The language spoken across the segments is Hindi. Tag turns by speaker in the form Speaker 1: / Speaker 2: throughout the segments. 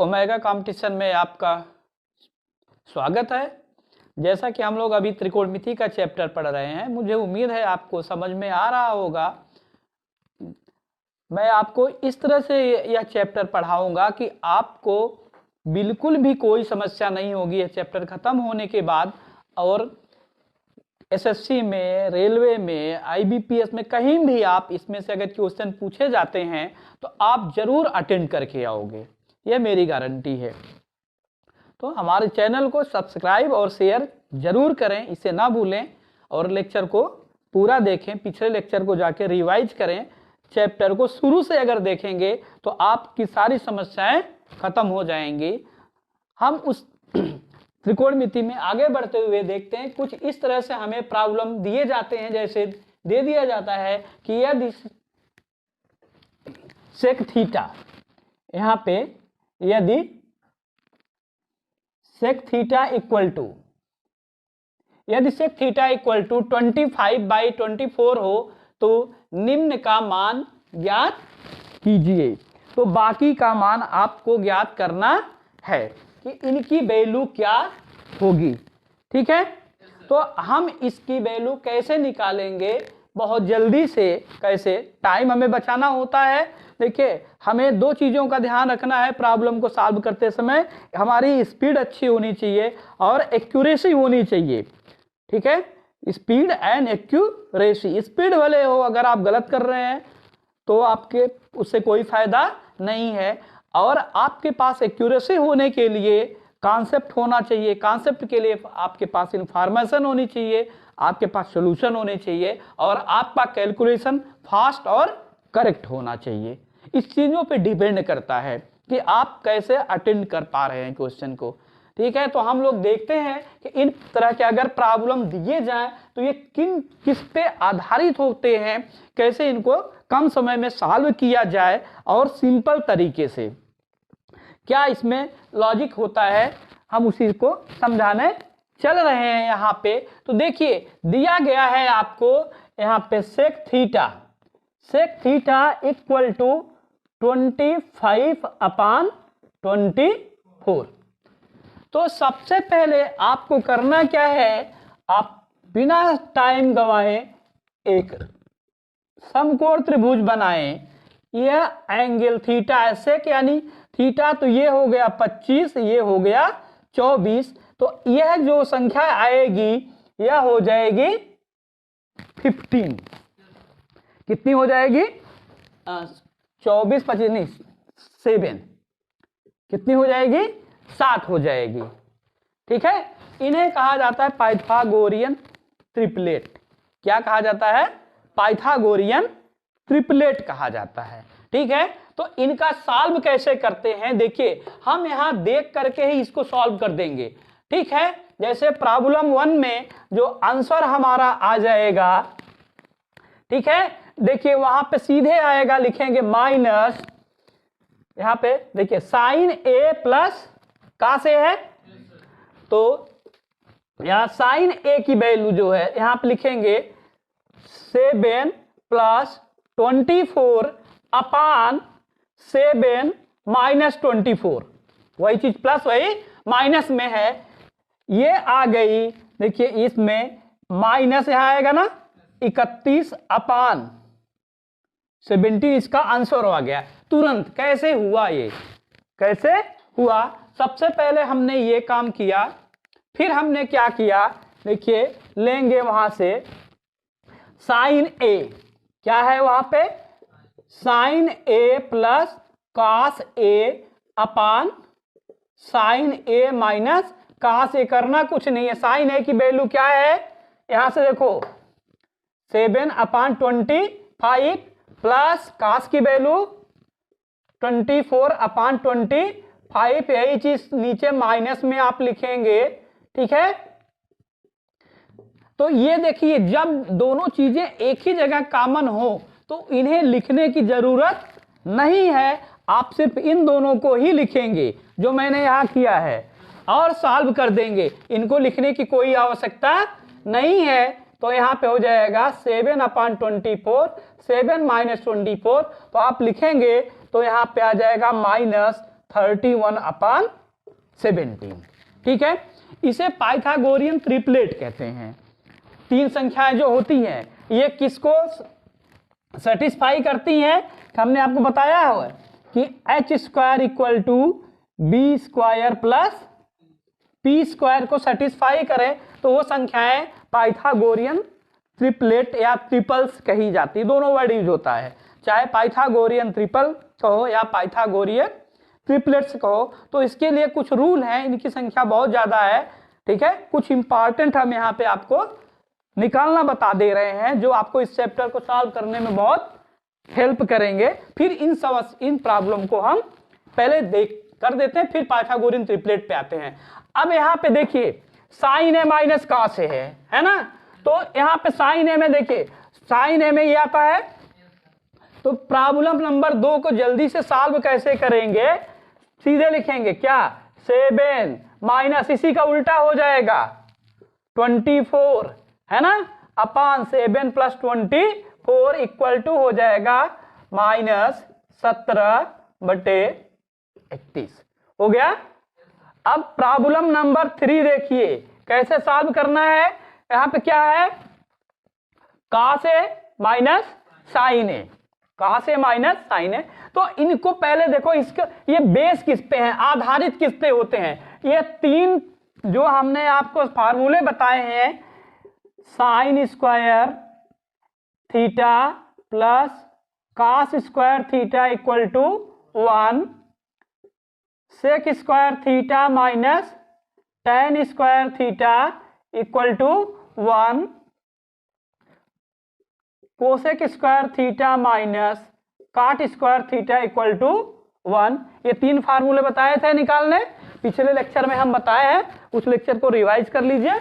Speaker 1: ओमेगा कंपटीशन में आपका स्वागत है। जैसा कि हम लोग अभी त्रिकोणमिति का चैप्टर पढ़ रहे हैं, मुझे उम्मीद है आपको समझ में आ रहा होगा। मैं आपको इस तरह से यह चैप्टर पढ़ाऊंगा कि आपको बिल्कुल भी कोई समस्या नहीं होगी यह चैप्टर खत्म होने के बाद। और एसएससी में, रेलवे में, आईबीपीएस में, कहीं भी आप इसमें से अगर क्वेश्चन पूछे जाते हैं तो आप जरूर अटेंड करके आओगे, यह मेरी गारंटी है। तो हमारे चैनल को सब्सक्राइब और शेयर जरूर करें, इसे ना भूलें। और लेक्चर को पूरा देखें, पिछले लेक्चर को जाके रिवाइज करें। चैप्टर को शुरू से अगर देखेंगे तो आपकी सारी समस्याएं खत्म हो जाएंगी। हम उस त्रिकोणमिति में आगे बढ़ते हुए देखते हैं। कुछ इस तरह से हमें प्रॉब्लम दिए जाते हैं, जैसे दे दिया जाता है कि यदि सेक थीटा, यहाँ पे यदि सेक थीटा इक्वल टू 25/24 हो तो निम्न का मान ज्ञात कीजिए। तो बाकी का मान आपको ज्ञात करना है कि इनकी वैल्यू क्या होगी। ठीक है, तो हम इसकी वैल्यू कैसे निकालेंगे बहुत जल्दी से। कैसे, टाइम हमें बचाना होता है। देखिए, हमें दो चीजों का ध्यान रखना है प्रॉब्लम को सॉल्व करते समय। हमारी स्पीड अच्छी होनी चाहिए और एक्यूरेसी होनी चाहिए। ठीक है, स्पीड एंड एक्यूरेसी। स्पीड भले हो, अगर आप गलत कर रहे हैं तो आपके उससे कोई फायदा नहीं है। और आपके पास एक्यूरेसी होने के लिए कॉन्सेप्ट होना चाहिए। कॉन्सेप्ट के लिए आपके पास इंफॉर्मेशन होनी चाहिए, आपके पास सॉल्यूशन होने चाहिए और आपका कैलकुलेशन फास्ट और करेक्ट होना चाहिए। इस चीजों पे डिपेंड करता है कि आप कैसे अटेंड कर पा रहे हैं क्वेश्चन को। ठीक है, तो हम लोग देखते हैं कि इन तरह के अगर प्रॉब्लम दिए जाएं तो ये किस पे आधारित होते हैं, कैसे इनको कम समय में सॉल्व किया जाए और सिंपल तरीके से। क्या इसमें लॉजिक होता है, हम उसी को समझाने चल रहे हैं यहाँ पे। तो देखिए, दिया गया है आपको यहाँ पे सेक थीटा इक्वल टू 25/24। तो सबसे पहले आपको करना क्या है, आप बिना टाइम गवाए एक समकोण त्रिभुज बनाएं। यह एंगल थीटा है, सेक यानी थीटा, तो ये हो गया 25, ये हो गया 24। तो यह जो संख्या आएगी यह हो जाएगी 15। कितनी हो जाएगी? 24 25 नहीं 7। कितनी हो जाएगी? 60 हो जाएगी। ठीक है, इन्हें कहा जाता है पाइथागोरियन ट्रिपलेट। क्या कहा जाता है? पाइथागोरियन ट्रिपलेट कहा जाता है। ठीक है, तो इनका सॉल्व कैसे करते हैं, देखिए हम यहां देख करके ही इसको सॉल्व कर देंगे। ठीक है, जैसे प्रॉब्लम 1 में जो आंसर हमारा आ जाएगा, ठीक है, देखिए वहां पे सीधे आएगा, लिखेंगे माइनस, यहां पे देखिए साइन ए प्लस का से है, तो यहां साइन ए की वैल्यू जो है यहां पे लिखेंगे 7 + 24/7 - 24। वही चीज प्लस वही माइनस में है, ये आ गई। देखिए इसमें माइनस यहां आएगा ना, 31/17, इसका आंसर आ गया तुरंत। कैसे हुआ ये? कैसे हुआ? सबसे पहले हमने ये काम किया, फिर हमने क्या किया, देखिए लेंगे वहां से साइन ए, क्या है वहां पे, sign A plus cos A upon sign A minus cos A. करना कुछ नहीं है, साइन ए की वैल्यू क्या है, यहां से देखो 7/25 प्लस कॉस की वैल्यू 24/25। यही चीज नीचे माइनस में आप लिखेंगे। ठीक है, तो ये देखिए जब दोनों चीजें एक ही जगह कॉमन हो तो इन्हें लिखने की जरूरत नहीं है, आप सिर्फ इन दोनों को ही लिखेंगे जो मैंने यहां किया है और सॉल्व कर देंगे। इनको लिखने की कोई आवश्यकता नहीं है। तो यहां पे हो जाएगा 7/24, 7 - 24। तो आप लिखेंगे तो यहां पे आ जाएगा 31/17। ठीक है, इसे पाइथागोरियन ट्रिपलेट कहते हैं। तीन संख्याएं जो होती हैं ये किसको सेटिस्फाई करती हैं? हमने आपको बताया है कि h square equal to B square plus P square को सेटिस्फाई करें तो वो संख्याएं पाइथागोरियन ट्रिपलेट या ट्रिपल्स कही जाती है। दोनों वर्ड यूज होता है, चाहे पाइथागोरियन ट्रिपल कहो या पाइथागोरियन ट्रिपलेट्स कहो। तो इसके लिए कुछ रूल हैं, इनकी संख्या बहुत ज्यादा है। ठीक है, कुछ इंपॉर्टेंट हम यहाँ पे आपको निकालना बता दे रहे हैं जो आपको इस चैप्टर को सॉल्व करने में बहुत हेल्प करेंगे। फिर इन प्रॉब्लम को हम पहले कर देते हैं, फिर पाइथागोरियन ट्रिपलेट पे आते हैं। अब यहाँ पे देखिए sign A minus cos A है ना, तो यहाँ पे साइन ए में देखिए, साइन ए में ये आता है। तो प्रॉब्लम नंबर 2 को जल्दी से सॉल्व कैसे करेंगे? सीधे लिखेंगे क्या, 7 माइनस इसी का उल्टा हो जाएगा 24 है ना, अपान 7 प्लस 24 इक्वल टू हो जाएगा -17/31 हो गया। अब प्रॉब्लम नंबर 3 देखिए कैसे सॉल्व करना है। यहाँ पे क्या है, cos A minus sign A, cos A minus sign ए। तो इनको पहले देखो, इसका ये बेस किस पे है, आधारित किस पे होते हैं? ये तीन जो हमने आपको फार्मूले बताए हैं, sine square theta plus cos square theta equal to 1, sec square theta minus tan square theta equal to 1, cosec square theta minus cot square theta equal to 1। ये तीन फार्मूले बताए थे निकालने, पिछले लेक्चर में हम बताए हैं, उस लेक्चर को रिवाइज कर लीजिए।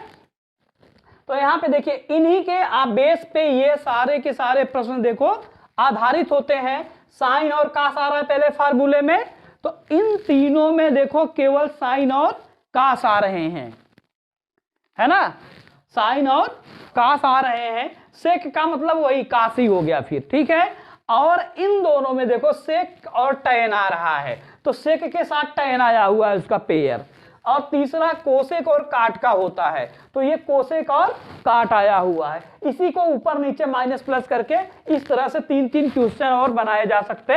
Speaker 1: तो यहाँ पे देखिए इन्हीं के बेस पे ये सारे के सारे प्रश्न देखो आधारित होते हैं। साइन और कास आ रहा है पहले फार्मूले में, तो इन तीनों में देखो केवल साइन और कास आ रहे हैं, है ना, साइन और कास आ रहे हैं। सेक का मतलब वही कास ही हो गया फिर, ठीक है। और इन दोनों में देखो सेक और टैन आ रहा है, तो सेक के साथ टैन आया हुआ है उसका पेयर। और तीसरा कोसेक और काट का होता है, तो ये कोसेक और काट आया हुआ है। इसी को ऊपर नीचे माइनस प्लस करके इस तरह से 3-3 क्वेश्चन और बनाए जा सकते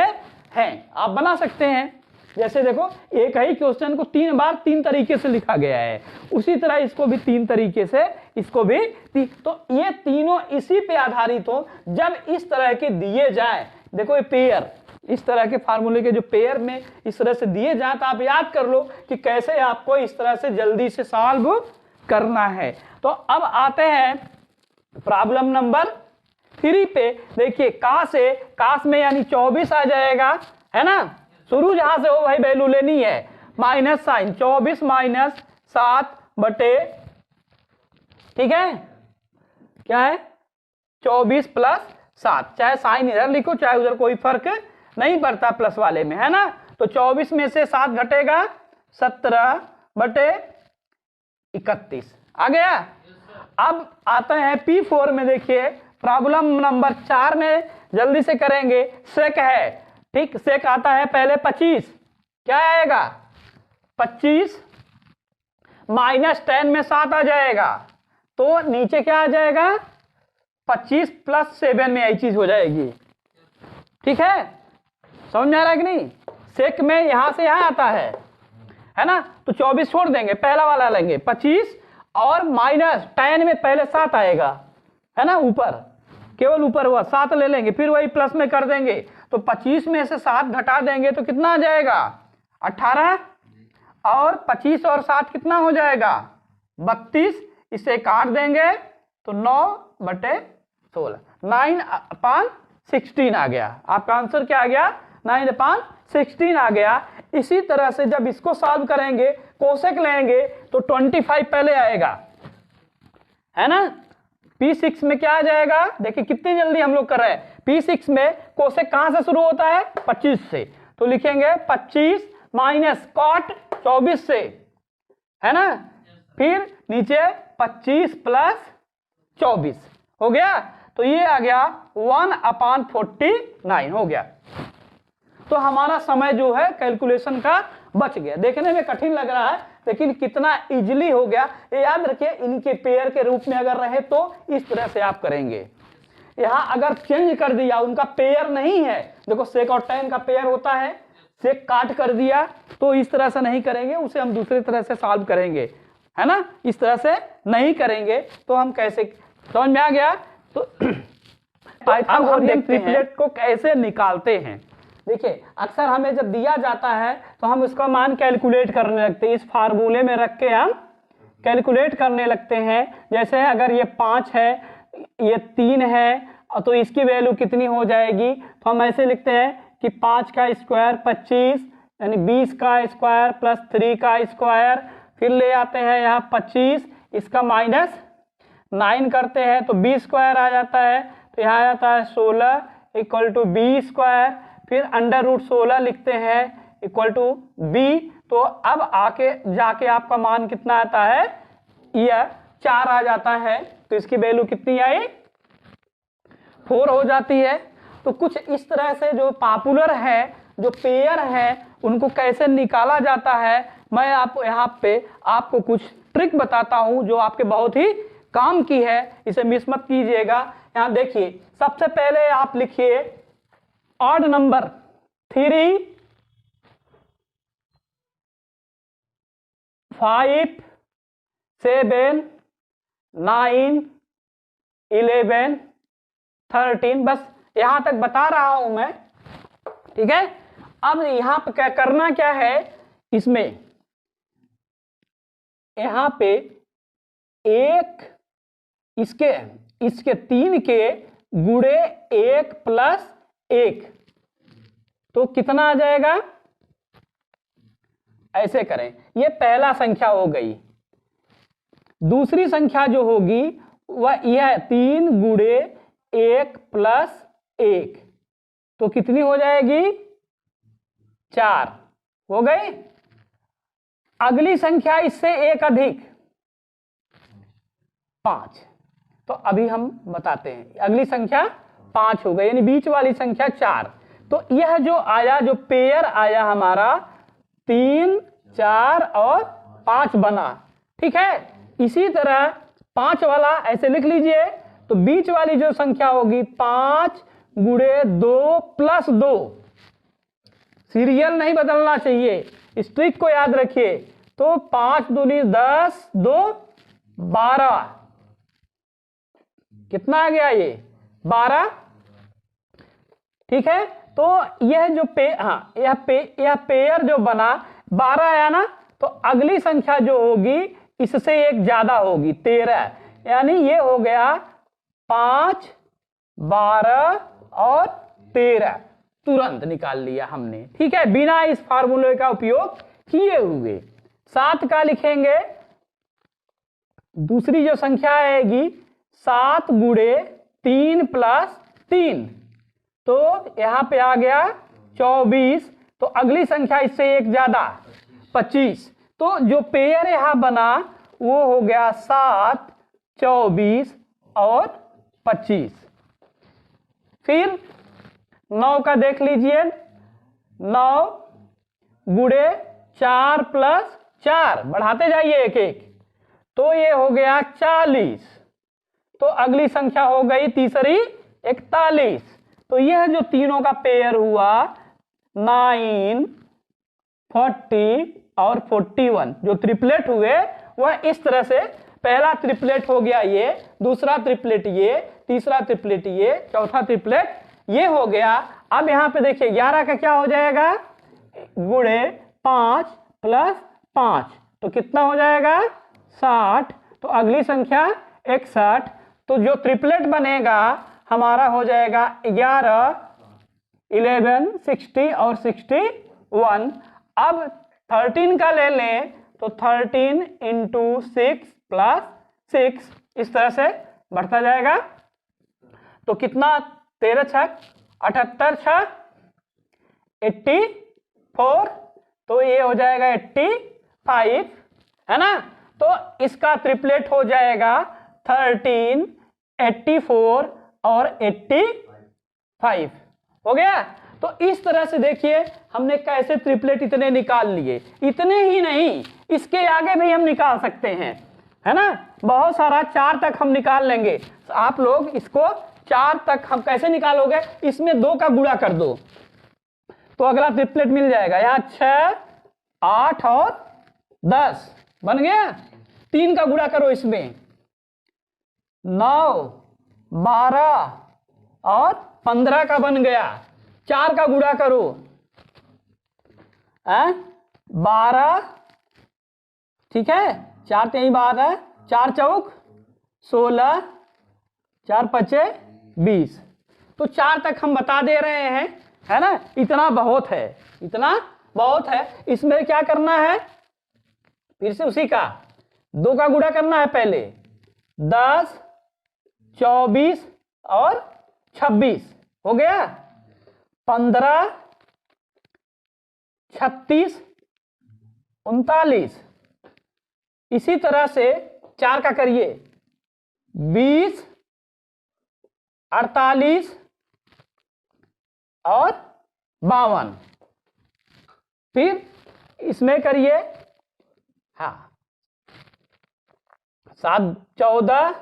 Speaker 1: हैं। आप बना सकते हैं, जैसे देखो एक ही क्वेश्चन को 3 बार 3 तरीके से लिखा गया है, उसी तरह इसको भी 3 तरीके से, इसको भी तो ये तीनों इसी पे आधारित हो। जब इस तरह के दिए जाए, देखो ये पेयर, इस तरह के फार्मूले के जो पेयर में इस तरह से दिए जाए, तो आप याद कर लो कि कैसे आपको इस तरह से जल्दी से सॉल्व करना है। तो अब आते हैं प्रॉब्लम नंबर 3 पे। देखिए कास में यानी 24 आ जाएगा, है ना, शुरू जहां से हो वही वैल्यू लेनी है। माइनस साइन 24 माइनस 7 बटे, ठीक है, क्या है 24 प्लस 7, चाहे साइन इधर लिखो चाहे उधर, कोई फर्क नहीं पड़ता प्लस वाले में, है ना। तो 24 में से 7 घटेगा 17 बटे 31 आ गया। अब आते हैं P4 में। देखिए प्रॉब्लम नंबर 4 में जल्दी से करेंगे। सेक है, ठीक, सेक आता है पहले 25, क्या आएगा 25 माइनस 10 में 7 आ जाएगा, तो नीचे क्या आ जाएगा 25 प्लस 7 में यही चीज हो जाएगी, ठीक है, समझ में आ रहा है कि नहीं। सेक में यहां से यहां आता है ना, तो 24 छोड़ देंगे, पहला वाला लेंगे 25 और माइनस 10 में पहले 7 आएगा, है ना, ऊपर केवल ऊपर हुआ 7 ले लेंगे, फिर वही प्लस में कर देंगे, तो 25 में से 7 घटा देंगे तो कितना आ जाएगा 18, और 25 और 7 कितना हो जाएगा 32, इसे काट देंगे तो 9/16, 9/16 आ गया। आपका आंसर क्या आ गया 9/16 आ गया। इसी तरह से जब इसको सॉल्व करेंगे, कोसेक लेंगे तो 25 पहले आएगा, है ना। P6 में क्या आ जाएगा, देखिए कितनी जल्दी हम लोग कर रहे हैं। P6 में कोसेक कहां से शुरू होता है 25 से, तो लिखेंगे 25 माइनस कॉट 24 से, है ना, फिर नीचे 25 प्लस 24 हो गया, तो ये आ गया 1/49 हो गया। तो हमारा समय जो है कैलकुलेशन का बच गया। देखने में कठिन लग रहा है लेकिन कितना इजीली हो गया। ये याद रखिए, इनके पेयर के रूप में अगर रहे तो इस तरह से आप करेंगे। यहाँ अगर चेंज कर दिया, उनका पेयर नहीं है, देखो सेक और tan का पेयर होता है, सेक काट कर दिया तो इस तरह से नहीं करेंगे, उसे हम दूसरी तरह से सॉल्व करेंगे, है ना। इस तरह से नहीं करेंगे तो हम कैसे, समझ में आ गया। तो अब हम ट्रिपलेट को कैसे निकालते हैं। देखिए अक्सर हमें जब दिया जाता है तो हम उसका मान कैलकुलेट करने लगते हैं, इस फार्मूले में रख के हम कैलकुलेट करने लगते हैं। जैसे अगर ये 5 है, ये 3 है, तो इसकी वैल्यू कितनी हो जाएगी, तो हम ऐसे लिखते हैं कि 5 का स्क्वायर 25, यानी 20 का स्क्वायर प्लस 3 का स्क्वायर, फिर ले आते हैं यहाँ 25, इसका माइनस 9 करते हैं तो 20 स्क्वायर आ जाता है, तो यहाँ आ जाता है 16 इक्वल टू 20 स्क्वायर, फिर अंडर रूट 16 लिखते हैं इक्वल टू b। तो अब आके जाके आपका मान कितना आता है, यह 4 आ जाता है, तो इसकी वैल्यू कितनी आई, 4 हो जाती है। तो कुछ इस तरह से जो पॉपुलर है, जो पेयर है, उनको कैसे निकाला जाता है, मैं आप यहाँ पे आपको कुछ ट्रिक बताता हूँ जो आपके बहुत ही काम की है, इसे मिस मत कीजिएगा। यहाँ देखिए, सबसे पहले आप लिखिए ऑड नंबर 3, 5, 7, 9, 11, 13, बस यहां तक बता रहा हूं मैं, ठीक है। अब यहां पे क्या करना क्या है, इसमें यहां पे एक इसके 3 के गुणे 1 प्लस 1, तो कितना आ जाएगा, ऐसे करें। ये पहला संख्या हो गई। दूसरी संख्या जो होगी वह यह 3 गुणे 1 प्लस 1, तो कितनी हो जाएगी, 4 हो गई। अगली संख्या इससे एक अधिक 5, तो अभी हम बताते हैं। अगली संख्या 5 हो गई, यानी बीच वाली संख्या 4। तो यह जो आया, जो पेयर आया हमारा 3, 4 और 5 बना, ठीक है। इसी तरह 5 वाला ऐसे लिख लीजिए, तो बीच वाली जो संख्या होगी 5 गुणे 2 प्लस 2, सीरियल नहीं बदलना चाहिए, इस ट्रिक को याद रखिए। तो 5 दूनी 10, 2 12, कितना आ गया ये, 12, ठीक है। तो यह जो यह पेयर जो बना 12 आया ना, तो अगली संख्या जो होगी इससे एक ज्यादा होगी 13, यानी ये हो गया 5, 12 और 13, तुरंत निकाल लिया हमने, ठीक है, बिना इस फार्मूले का उपयोग किए हुए। 7 का लिखेंगे, दूसरी जो संख्या आएगी 7 गुणे 3 प्लस 3, तो यहां पे आ गया 24, तो अगली संख्या इससे एक ज्यादा 25, तो जो पेयर यहां बना वो हो गया 7, 24 और 25। फिर 9 का देख लीजिए, 9 गुणे 4 प्लस 4, बढ़ाते जाइए एक एक, तो ये हो गया 40, तो अगली संख्या हो गई तीसरी 41। तो यह जो तीनों का पेयर हुआ 9, 40 और 41, जो ट्रिपलेट हुए वह इस तरह से, पहला ट्रिपलेट हो गया ये, दूसरा ट्रिपलेट ये, तीसरा ट्रिपलेट ये, चौथा ट्रिपलेट ये हो गया। अब यहां पे देखिए 11 का क्या हो जाएगा, गुणे 5 प्लस 5, तो कितना हो जाएगा 60, तो अगली संख्या 61, तो जो ट्रिपलेट बनेगा हमारा हो जाएगा 11, 11, 60 और 61। अब 13 का ले लें, तो 13 इंटू 6 प्लस 6, इस तरह से बढ़ता जाएगा, तो कितना 13 छक 78 छक 84, तो ये हो जाएगा 85, है ना। तो इसका ट्रिपलेट हो जाएगा 13, 84 और 85, हो गया। तो तो इस तरह से देखिए हमने कैसे ट्रिपलेट इतने निकाल लिए। इतने ही नहीं, इसके आगे भी हम निकाल सकते हैं, है ना, बहुत सारा, 4 तक हम निकाल लेंगे। आप लोग इसको 4 तक हम कैसे निकालोगे, इसमें 2 का गुणा कर दो तो अगला ट्रिपलेट मिल जाएगा। यहाँ 6, 8 और 10 बन गया। 3 का गुणा करो इसमें, 9, 12 और 15 का बन गया। 4 का गुणा करो, 12, ठीक है, 4 यही बात है, 4 चौक 16, 4 पचे 20। तो 4 तक हम बता दे रहे हैं, है ना, इतना बहुत है, इतना बहुत है। इसमें क्या करना है, फिर से उसी का 2 का गुणा करना है पहले, 10, 24 और 26 हो गया, 15, 36, 39। इसी तरह से 4 का करिए, 20, 48 और 52। फिर इसमें करिए, हाँ, 7, 14,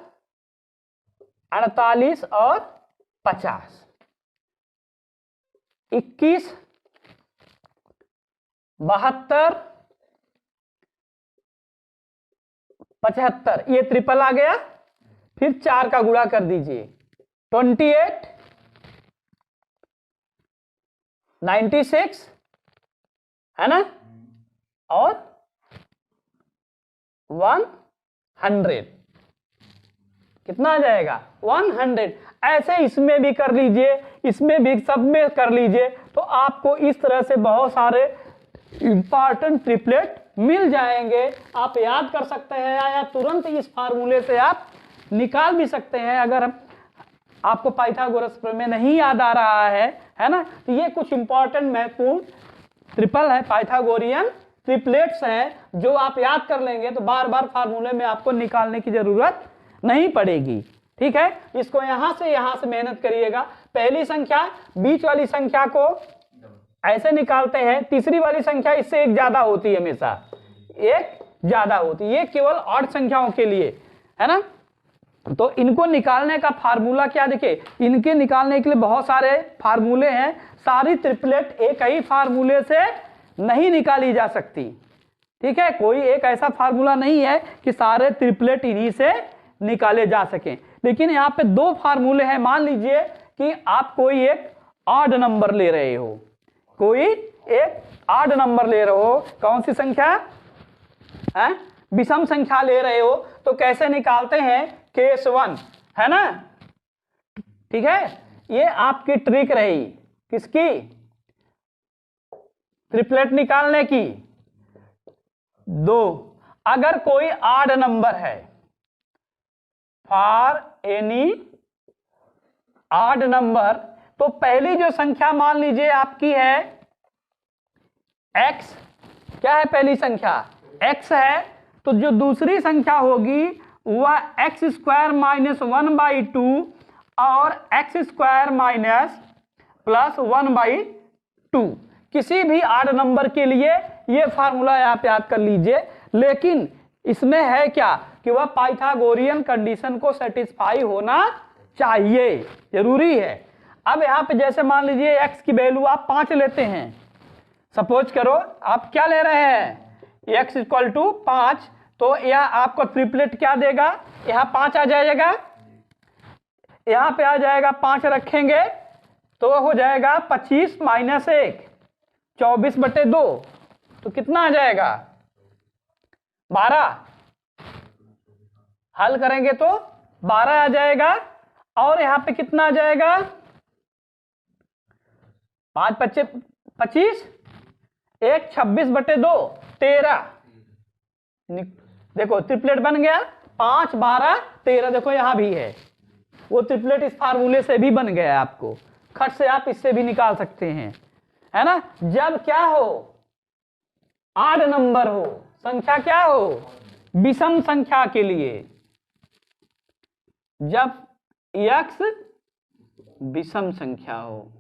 Speaker 1: 48 और 50, 21, 72, 75, ये ट्रिपल आ गया। फिर 4 का गुणा कर दीजिए, 28, 96, है ना, और 100, कितना आ जाएगा, 100। ऐसे इसमें भी कर लीजिए, इसमें भी, सब में कर लीजिए, तो आपको इस तरह से बहुत सारे इंपॉर्टेंट ट्रिपलेट मिल जाएंगे। आप याद कर सकते हैं या तुरंत इस फार्मूले से आप निकाल भी सकते हैं। अगर आपको पाइथागोरस प्रमेय नहीं याद आ रहा है ना, तो ये कुछ इंपॉर्टेंट महत्वपूर्ण ट्रिपल है, पाइथागोरियन ट्रिपलेट्स हैं, जो आप याद कर लेंगे तो बार बार फार्मूले में आपको निकालने की जरूरत नहीं पड़ेगी। ठीक है, इसको यहां से मेहनत करिएगा। पहली संख्या बीच वाली संख्या को ऐसे निकालते हैं, तीसरी वाली संख्या इससे एक ज्यादा होती है, हमेशा एक ज्यादा होती है, ये केवल ऑड संख्याओं के लिए, है ना। तो इनको निकालने का फार्मूला क्या, देखिए इनके निकालने के लिए बहुत सारे फार्मूले हैं। सारी ट्रिपलेट एक ही फार्मूले से नहीं निकाली जा सकती, ठीक है, कोई एक ऐसा फार्मूला नहीं है कि सारे ट्रिपलेट इन्हीं से निकाले जा सकें। लेकिन यहाँ पे 2 फार्मूले हैं। मान लीजिए कि आप कोई एक ऑड नंबर ले रहे हो, कोई एक ऑड नंबर ले रहे हो, कौन सी संख्या है, विषम संख्या ले रहे हो, तो कैसे निकालते हैं, केस 1, है ना, ठीक है। ये आपकी ट्रिक रही, किसकी, ट्रिपलेट निकालने की। 2, अगर कोई ऑड नंबर है, फॉर एनी ऑड नंबर, तो पहली जो संख्या मान लीजिए आपकी है x, क्या है पहली संख्या, x है, तो जो दूसरी संख्या होगी वह x² - 1/2 और x² - 1/2। किसी भी ऑड नंबर के लिए ये फार्मूला आप याद कर लीजिए। लेकिन इसमें है क्या कि वह पाइथागोरियन कंडीशन को सेटिस्फाई होना चाहिए, जरूरी है। अब यहाँ पे जैसे मान लीजिए x की वैल्यू आप 5 लेते हैं, सपोज करो आप क्या ले रहे हैं, x = 5, तो यह आपको ट्रिपलेट क्या देगा, यहाँ 5 आ जाएगा, यहाँ पे आ जाएगा 5 रखेंगे तो हो जाएगा 25 - 1, 24/2, तो कितना आ जाएगा, 12। हल करेंगे तो 12 आ जाएगा, और यहाँ पे कितना आ जाएगा, 5 × 5 = 25, 1 26/2 13। देखो ट्रिपलेट बन गया, 5 12 13। देखो यहां भी है, वो ट्रिपलेट इस फार्मूले से भी बन गया, आपको खट से आप इससे भी निकाल सकते हैं, है ना। जब क्या हो, ऑड नंबर हो, संख्या क्या हो, विषम संख्या के लिए, जब x विषम संख्या हो,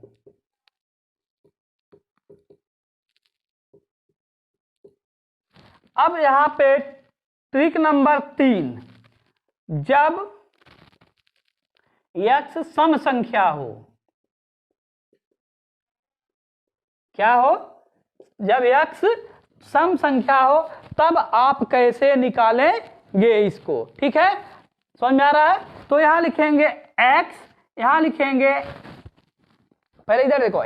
Speaker 1: अब यहां पे ट्रिक नंबर 3, जब x सम संख्या हो, क्या हो, जब x सम संख्या हो तब आप कैसे निकालेंगे इसको, ठीक है, समझ में आ रहा है। तो यहां लिखेंगे x, यहां लिखेंगे, पहले इधर देखो,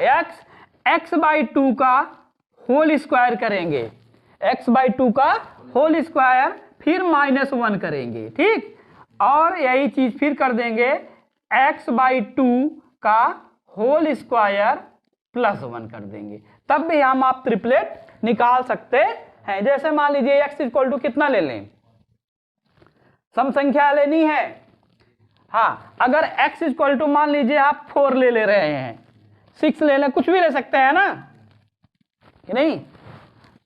Speaker 1: x/2 का होल स्क्वायर करेंगे, x/2 का होल स्क्वायर, फिर -1 करेंगे, ठीक, और यही चीज फिर कर देंगे x/2 का होल स्क्वायर +1 कर देंगे, तब भी हम आप ट्रिपलेट निकाल सकते हैं। जैसे मान लीजिए x इक्वल टू कितना ले लें, सम संख्या लेनी है, हाँ, अगर x इक्वल टू मान लीजिए आप 4 ले रहे हैं, 6 ले लें, कुछ भी ले सकते हैं ना, कि नहीं,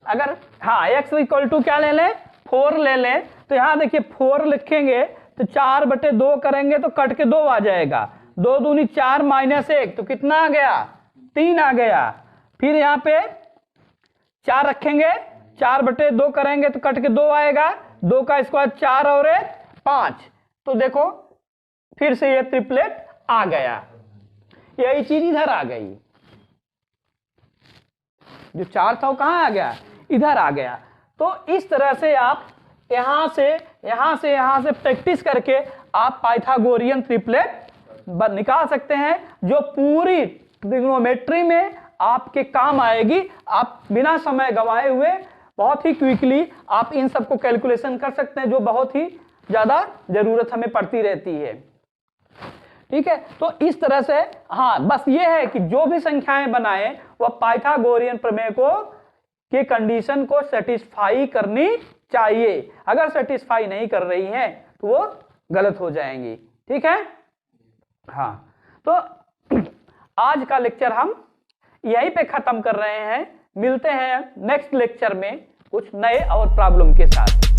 Speaker 1: अगर हाँ x इक्वल टू क्या ले लें, 4 ले लें, तो यहां देखिए 4 लिखेंगे तो 4/2 करेंगे तो कट के 2 आ जाएगा, 2 दूनी 4 -1 तो कितना आ गया, 3 आ गया, फिर यहाँ पे 4 रखेंगे, 4/2 करेंगे तो कट के 2 आएगा, 2 का स्क्वायर 4 और 1 5, तो देखो फिर से ये ट्रिपलेट आ गया, यही चीज इधर आ गई, जो 4 था वो कहां आ गया, इधर आ गया। तो इस तरह से आप यहां से प्रैक्टिस करके आप पाइथागोरियन ट्रिपलेट निकाल सकते हैं, जो पूरी ट्रिग्नोमेट्री में आपके काम आएगी। आप बिना समय गंवाए हुए बहुत ही क्विकली आप इन सबको कैलकुलेशन कर सकते हैं, जो बहुत ही ज्यादा जरूरत हमें पड़ती रहती है, ठीक है। तो इस तरह से, हाँ, बस ये है कि जो भी संख्याएं बनाए वह पाइथागोरियन प्रमेय के कंडीशन को सेटिस्फाई करनी चाहिए, अगर सेटिस्फाई नहीं कर रही है तो वो गलत हो जाएंगी, ठीक है। हाँ, तो आज का लेक्चर हम यहीं पे खत्म कर रहे हैं, मिलते हैं नेक्स्ट लेक्चर में कुछ नए और प्रॉब्लम के साथ।